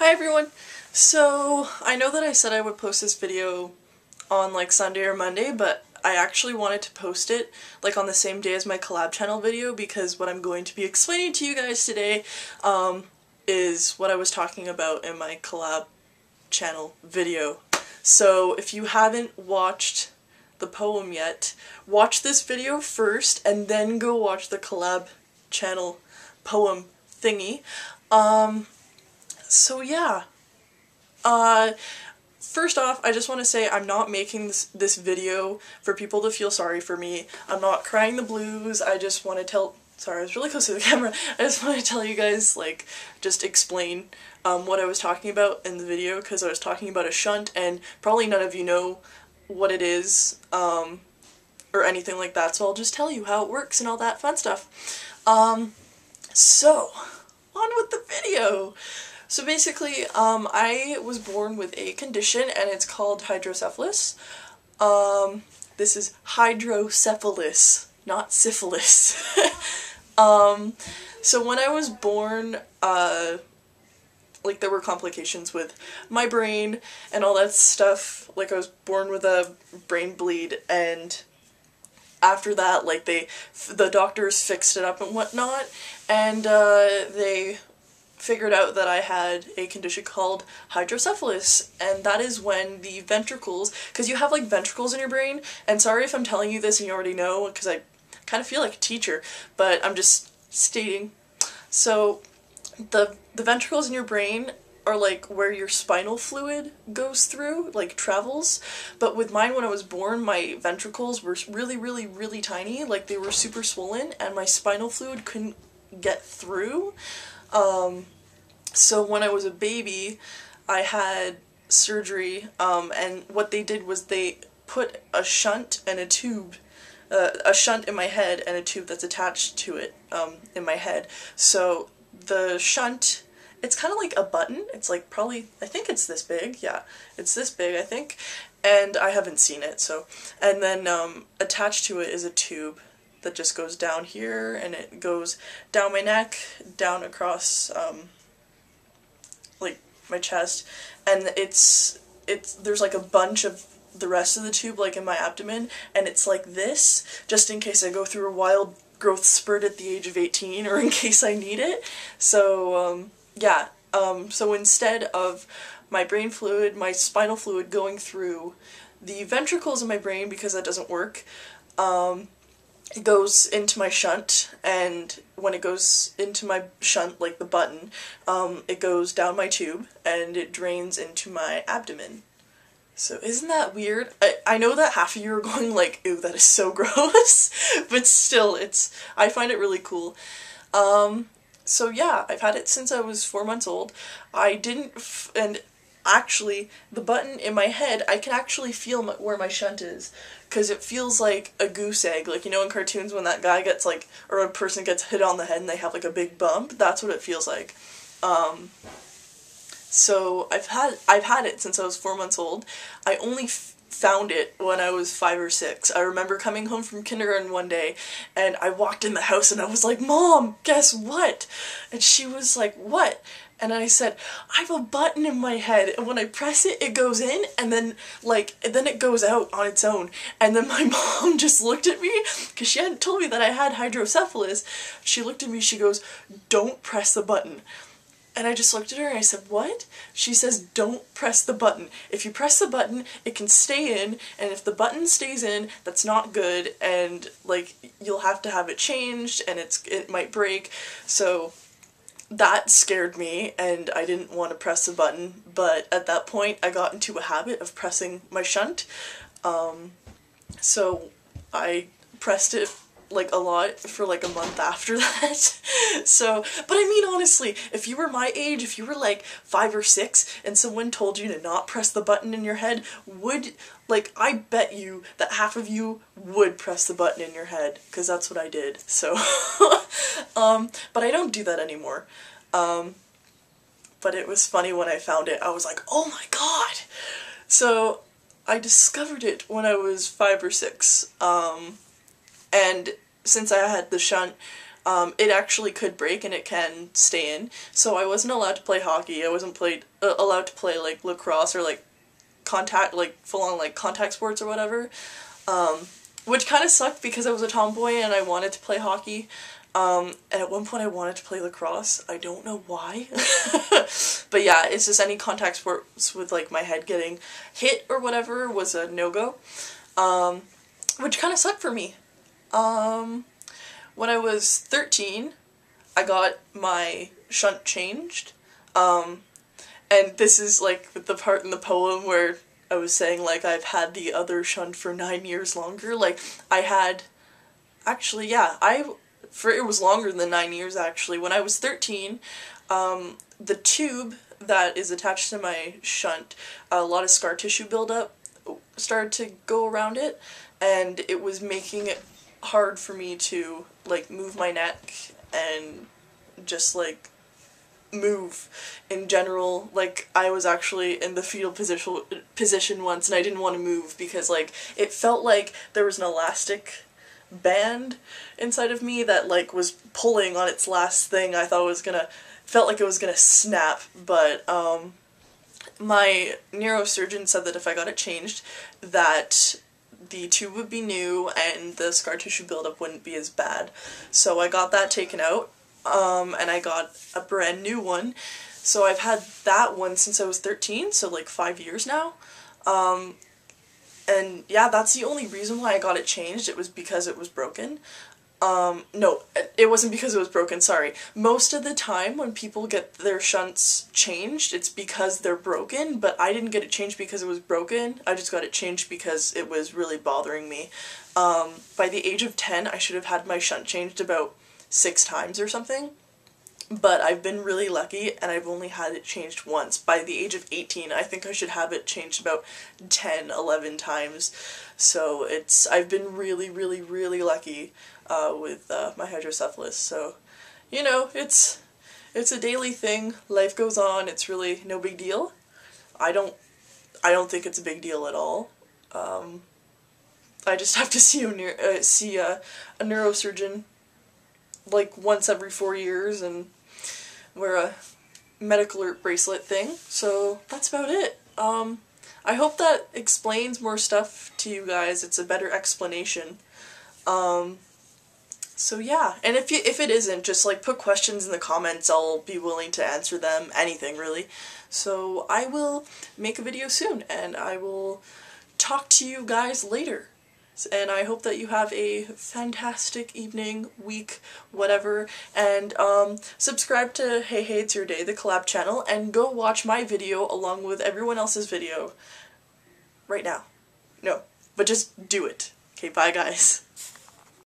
Hi everyone! So, I know that I said I would post this video on like Sunday or Monday, but I actually wanted to post it like on the same day as my collab channel video because what I'm going to be explaining to you guys today is what I was talking about in my collab channel video. So if you haven't watched the poem yet, watch this video first and then go watch the collab channel poem thingy. So yeah, first off, I just want to say I'm not making this video for people to feel sorry for me. I'm not crying the blues. I just want to sorry, I was really close to the camera. I just want to tell you guys, like, just explain what I was talking about in the video, because I was talking about a shunt, and probably none of you know what it is, or anything like that, so I'll just tell you how it works and all that fun stuff. So, on with the video! So basically, I was born with a condition, and it's called hydrocephalus. This is hydrocephalus, not syphilis. So when I was born, like, there were complications with my brain and all that stuff. Like, I was born with a brain bleed, and after that, like, the doctors fixed it up and whatnot, and they figured out that I had a condition called hydrocephalus, and that is when the ventricles, because you have like ventricles in your brain, and sorry if I'm telling you this and you already know, because I kind of feel like a teacher, but I'm just stating. So the ventricles in your brain are like where your spinal fluid goes through, like travels, but with mine, when I was born, my ventricles were really tiny, like they were super swollen, and my spinal fluid couldn't get through. So when I was a baby, I had surgery, and what they did was they put a shunt and a tube, a shunt in my head and a tube that's attached to it, in my head. So the shunt, it's kind of like a button. It's like probably, I think it's this big, yeah, it's this big, I think, and I haven't seen it, so, and then, attached to it is a tube that just goes down here, and it goes down my neck, down across, like, my chest, and there's like a bunch of the rest of the tube, like, in my abdomen, and it's like this, just in case I go through a wild growth spurt at the age of 18, or in case I need it. So, yeah, so instead of my brain fluid, my spinal fluid going through the ventricles in my brain, because that doesn't work, it goes into my shunt, and when it goes into my shunt, like the button, it goes down my tube, and it drains into my abdomen. So isn't that weird? I know that half of you are going like, ew, that is so gross, but still, I find it really cool. So yeah, I've had it since I was 4 months old. And actually, the button in my head, I can actually feel where my shunt is, because it feels like a goose egg, like, you know, in cartoons when that guy gets, like, or a person gets hit on the head and they have, like, a big bump, that's what it feels like. So I've had it since I was 4 months old. I only found it when I was 5 or 6. I remember coming home from kindergarten one day, and I walked in the house and I was like, "Mom, guess what?" And she was like, "What?" And I said, "I have a button in my head, and when I press it, it goes in, and then, like, then it goes out on its own." And then my mom just looked at me, because she hadn't told me that I had hydrocephalus. She looked at me, she goes, "Don't press the button." And I just looked at her and I said, "What?" She says, "Don't press the button. If you press the button, it can stay in, and if the button stays in, that's not good, and, like, you'll have to have it changed, and it might break." So that scared me, and I didn't want to press the button, but at that point I got into a habit of pressing my shunt, so I pressed it, like, a lot for like a month after that. So, but I mean, honestly, if you were my age, if you were like 5 or 6 and someone told you to not press the button in your head, I bet you that half of you would press the button in your head, because that's what I did. So, but I don't do that anymore. But it was funny when I found it. I was like, "Oh my god!" So I discovered it when I was 5 or 6. And since I had the shunt, it actually could break and it can stay in. So I wasn't allowed to play hockey. I wasn't allowed to play like lacrosse or like contact, like full on like contact sports or whatever. Which kind of sucked because I was a tomboy and I wanted to play hockey. And at one point I wanted to play lacrosse. I don't know why. But yeah, it's just any contact sports with like my head getting hit or whatever was a no-go. Which kind of sucked for me. When I was 13, I got my shunt changed. And this is like the part in the poem where I was saying like I've had the other shunt for 9 years longer. Like I had, actually yeah, it was longer than 9 years actually. When I was 13, the tube that is attached to my shunt, a lot of scar tissue buildup started to go around it, and it was making it hard for me to like move my neck and just like move in general. Like I was actually in the fetal position once and I didn't want to move because like it felt like there was an elastic band inside of me that like was pulling on its last thing. I thought it was felt like it was gonna snap, but my neurosurgeon said that if I got it changed that the tube would be new and the scar tissue buildup wouldn't be as bad. So I got that taken out, and I got a brand new one. So I've had that one since I was 13, so like 5 years now. And yeah, that's the only reason why I got it changed. It was because it was broken. No, it wasn't because it was broken, sorry. Most of the time when people get their shunts changed, it's because they're broken, but I didn't get it changed because it was broken. I just got it changed because it was really bothering me. By the age of 10, I should have had my shunt changed about 6 times or something. But I've been really lucky and I've only had it changed once. By the age of 18, I think I should have it changed about 10, 11 times. So I've been really, really, really lucky with my hydrocephalus. So, you know, it's a daily thing. Life goes on. It's really no big deal. I don't think it's a big deal at all. I just have to see a neurosurgeon like once every 4 years and wear a medical alert bracelet thing. So that's about it. I hope that explains more stuff to you guys. It's a better explanation. So yeah, and if it isn't, just like put questions in the comments. I'll be willing to answer them. Anything really. So I will make a video soon, and I will talk to you guys later. And I hope that you have a fantastic evening, week, whatever, and subscribe to Hey Hey It's Your Day, the collab channel, and go watch my video along with everyone else's video right now. No, but just do it. Okay, bye guys.